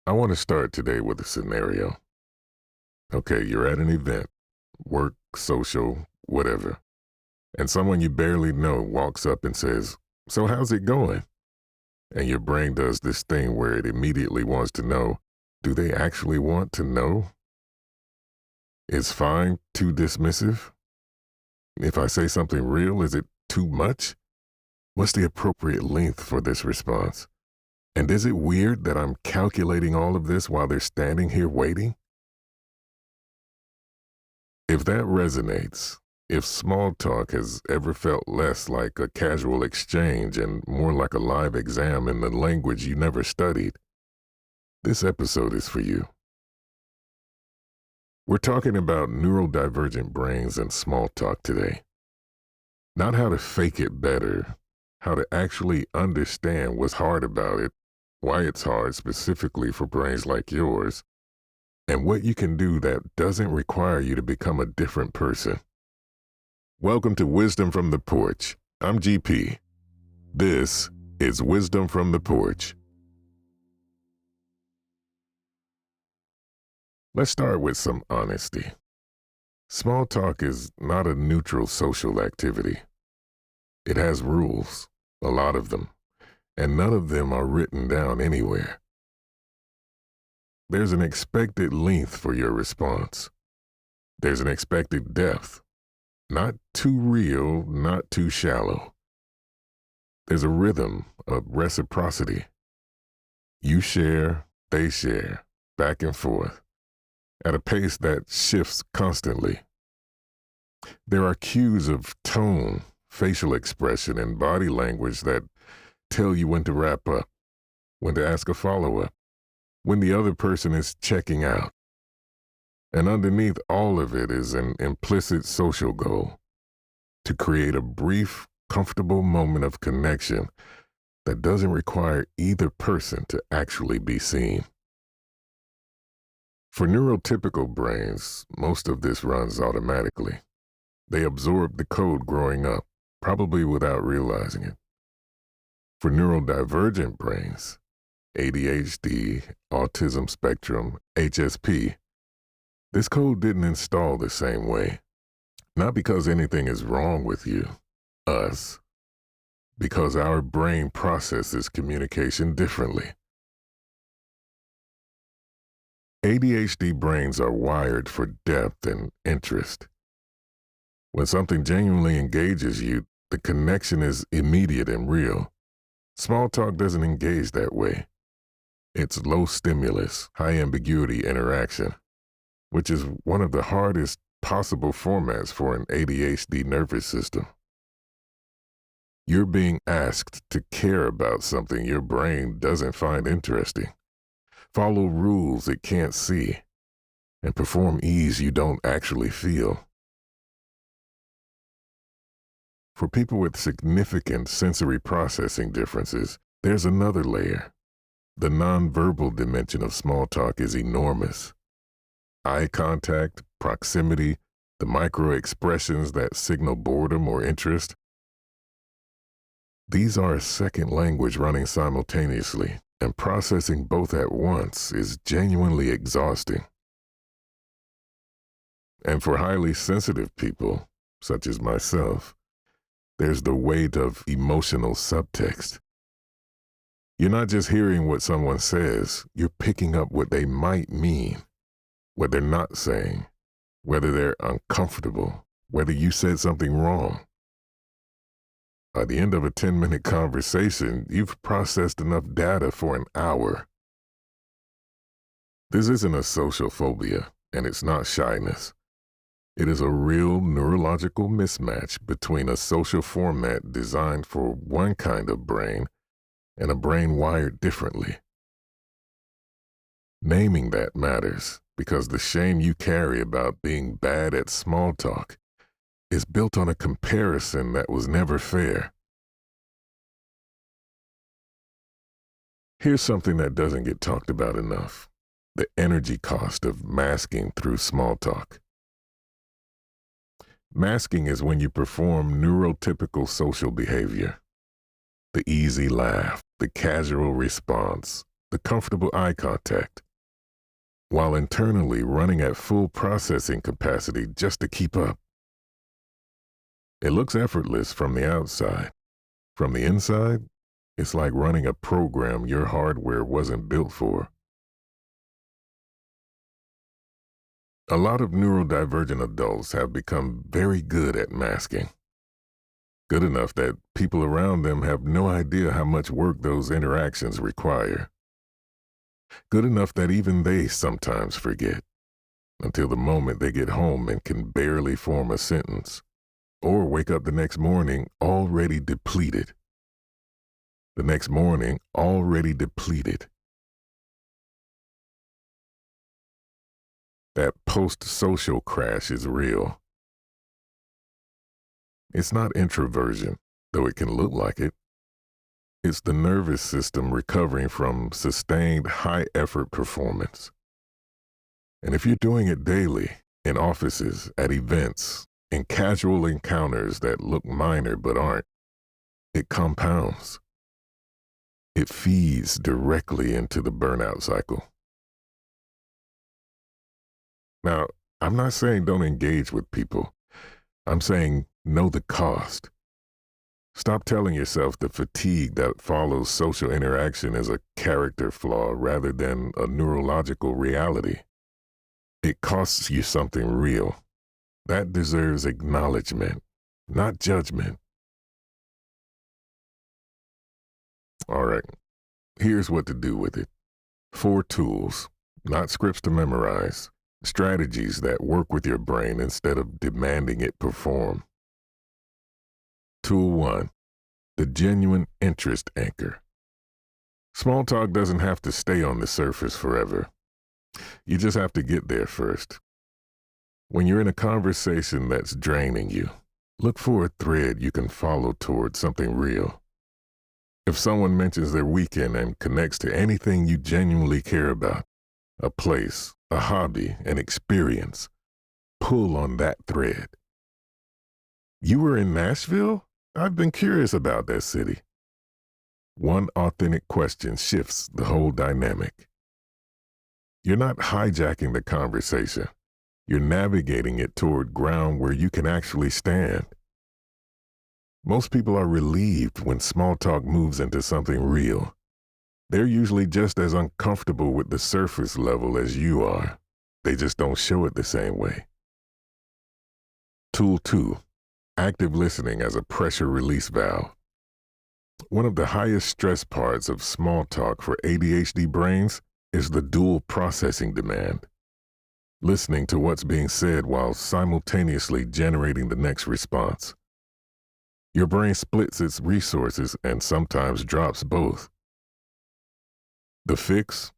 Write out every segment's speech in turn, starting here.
I want to start today with a scenario. Okay, you're at an event, work, social, whatever, and someone you barely know walks up and says, "So how's it going?" And your brain does this thing where it immediately wants to know, do they actually want to know? Is fine too dismissive? If I say something real, is it too much? What's the appropriate length for this response? And is it weird that I'm calculating all of this while they're standing here waiting? If that resonates, if small talk has ever felt less like a casual exchange and more like a live exam in the language you never studied, this episode is for you. We're talking about neurodivergent brains and small talk today. Not how to fake it better, how to actually understand what's hard about it, why it's hard specifically for brains like yours, and what you can do that doesn't require you to become a different person. Welcome to Wisdom from the Porch. I'm GP. This is Wisdom from the Porch. Let's start with some honesty. Small talk is not a neutral social activity. It has rules, a lot of them, and none of them are written down anywhere. There's an expected length for your response. There's an expected depth. Not too real, not too shallow. There's a rhythm, a reciprocity. You share, they share, back and forth, at a pace that shifts constantly. There are cues of tone, facial expression, and body language that tell you when to wrap up, when to ask a follow-up, when the other person is checking out. And underneath all of it is an implicit social goal: to create a brief, comfortable moment of connection that doesn't require either person to actually be seen. For neurotypical brains, most of this runs automatically. They absorb the code growing up, probably without realizing it. For neurodivergent brains, ADHD, autism spectrum, HSP, this code didn't install the same way. Not because anything is wrong with you, us, because our brain processes communication differently. ADHD brains are wired for depth and interest. When something genuinely engages you, the connection is immediate and real. Small talk doesn't engage that way. It's low stimulus, high ambiguity interaction, which is one of the hardest possible formats for an ADHD nervous system. You're being asked to care about something your brain doesn't find interesting, follow rules it can't see, and perform ease you don't actually feel. For people with significant sensory processing differences, there's another layer. The nonverbal dimension of small talk is enormous. Eye contact, proximity, the micro expressions that signal boredom or interest. These are a second language running simultaneously, and processing both at once is genuinely exhausting. And for highly sensitive people, such as myself, there's the weight of emotional subtext. You're not just hearing what someone says, you're picking up what they might mean, what they're not saying, whether they're uncomfortable, whether you said something wrong. By the end of a 10-minute conversation, you've processed enough data for an hour. This isn't a social phobia, and it's not shyness. It is a real neurological mismatch between a social format designed for one kind of brain and a brain wired differently. Naming that matters, because the shame you carry about being bad at small talk is built on a comparison that was never fair. Here's something that doesn't get talked about enough: the energy cost of masking through small talk. Masking is when you perform neurotypical social behavior. The easy laugh, the casual response, the comfortable eye contact, while internally running at full processing capacity just to keep up. It looks effortless from the outside. From the inside, it's like running a program your hardware wasn't built for. A lot of neurodivergent adults have become very good at masking. Good enough that people around them have no idea how much work those interactions require. Good enough that even they sometimes forget, until the moment they get home and can barely form a sentence, or wake up the next morning already depleted. The next morning already depleted. That post-social crash is real. It's not introversion, though it can look like it. It's the nervous system recovering from sustained high-effort performance. And if you're doing it daily, in offices, at events, in casual encounters that look minor but aren't, it compounds. It feeds directly into the burnout cycle. Now, I'm not saying don't engage with people. I'm saying know the cost. Stop telling yourself the fatigue that follows social interaction is a character flaw rather than a neurological reality. It costs you something real. That deserves acknowledgement, not judgment. All right, here's what to do with it. 4 tools, not scripts to memorize, strategies that work with your brain instead of demanding it perform. Tool 1, the genuine interest anchor. Small talk doesn't have to stay on the surface forever. You just have to get there first. When you're in a conversation that's draining you, look for a thread you can follow towards something real. If someone mentions their weekend and connects to anything you genuinely care about, a place, a hobby, an experience, pull on that thread. You were in Nashville? I've been curious about that city. One authentic question shifts the whole dynamic. You're not hijacking the conversation. You're navigating it toward ground where you can actually stand. Most people are relieved when small talk moves into something real. They're usually just as uncomfortable with the surface level as you are. They just don't show it the same way. Tool 2, active listening as a pressure release valve. One of the highest stress parts of small talk for ADHD brains is the dual processing demand. Listening to what's being said while simultaneously generating the next response. Your brain splits its resources and sometimes drops both. The fix?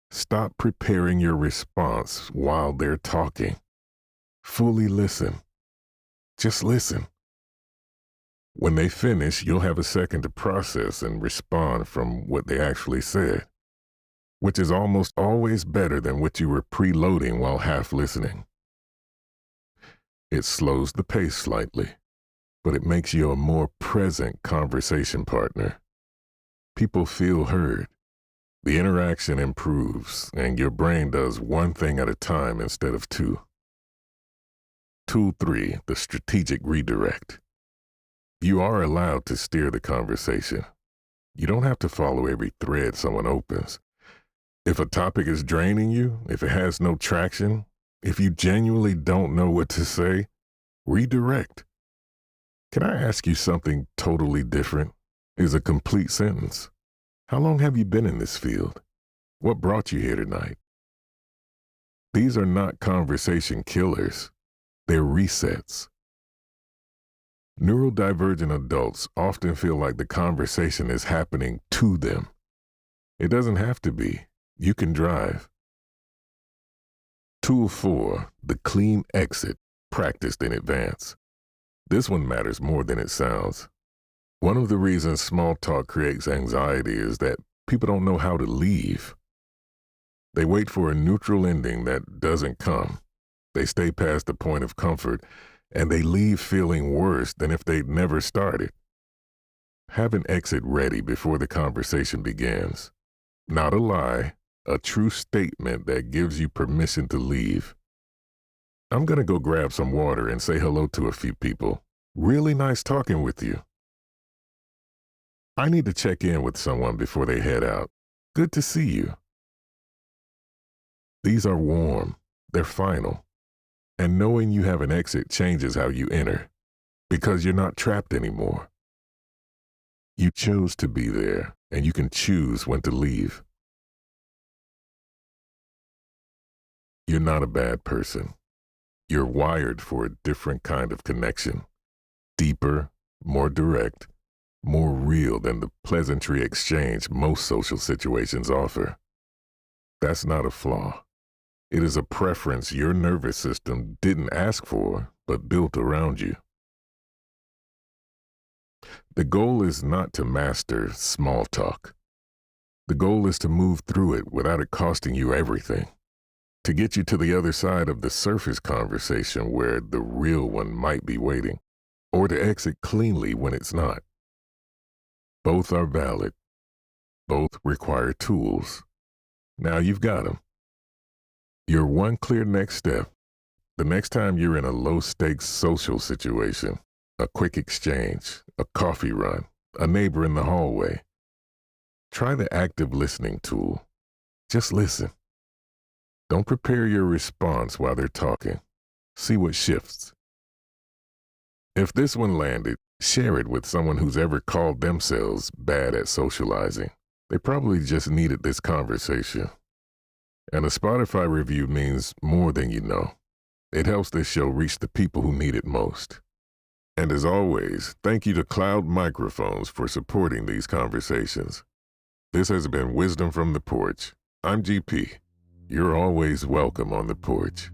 Stop preparing your response while they're talking. Fully listen. Just listen. When they finish, you'll have a second to process and respond from what they actually said, which is almost always better than what you were preloading while half listening. It slows the pace slightly, but it makes you a more present conversation partner. People feel heard. The interaction improves, and your brain does one thing at a time instead of 2. Tool 3, the strategic redirect. You are allowed to steer the conversation. You don't have to follow every thread someone opens. If a topic is draining you, if it has no traction, if you genuinely don't know what to say, redirect. Can I ask you something totally different? Is a complete sentence. How long have you been in this field? What brought you here tonight? These are not conversation killers. They're resets. Neurodivergent adults often feel like the conversation is happening to them. It doesn't have to be. You can drive. Tool 4, the clean exit, practiced in advance. This one matters more than it sounds. One of the reasons small talk creates anxiety is that people don't know how to leave. They wait for a neutral ending that doesn't come. They stay past the point of comfort, and they leave feeling worse than if they'd never started. Have an exit ready before the conversation begins. Not a lie, a true statement that gives you permission to leave. I'm gonna go grab some water and say hello to a few people. Really nice talking with you. I need to check in with someone before they head out. Good to see you. These are warm, they're final. And knowing you have an exit changes how you enter, because you're not trapped anymore. You chose to be there, and you can choose when to leave. You're not a bad person. You're wired for a different kind of connection. Deeper, more direct, more real than the pleasantry exchange most social situations offer. That's not a flaw. It is a preference your nervous system didn't ask for, but built around you. The goal is not to master small talk. The goal is to move through it without it costing you everything. To get you to the other side of the surface conversation where the real one might be waiting, or to exit cleanly when it's not. Both are valid. Both require tools. Now you've got them. Your one clear next step, the next time you're in a low-stakes social situation, a quick exchange, a coffee run, a neighbor in the hallway, try the active listening tool. Just listen. Don't prepare your response while they're talking. See what shifts. If this one landed, share it with someone who's ever called themselves bad at socializing. They probably just needed this conversation. And a Spotify review means more than you know. It helps this show reach the people who need it most. And as always, thank you to Cloud Microphones for supporting these conversations. This has been Wisdom from the Porch. I'm GP. You're always welcome on the porch.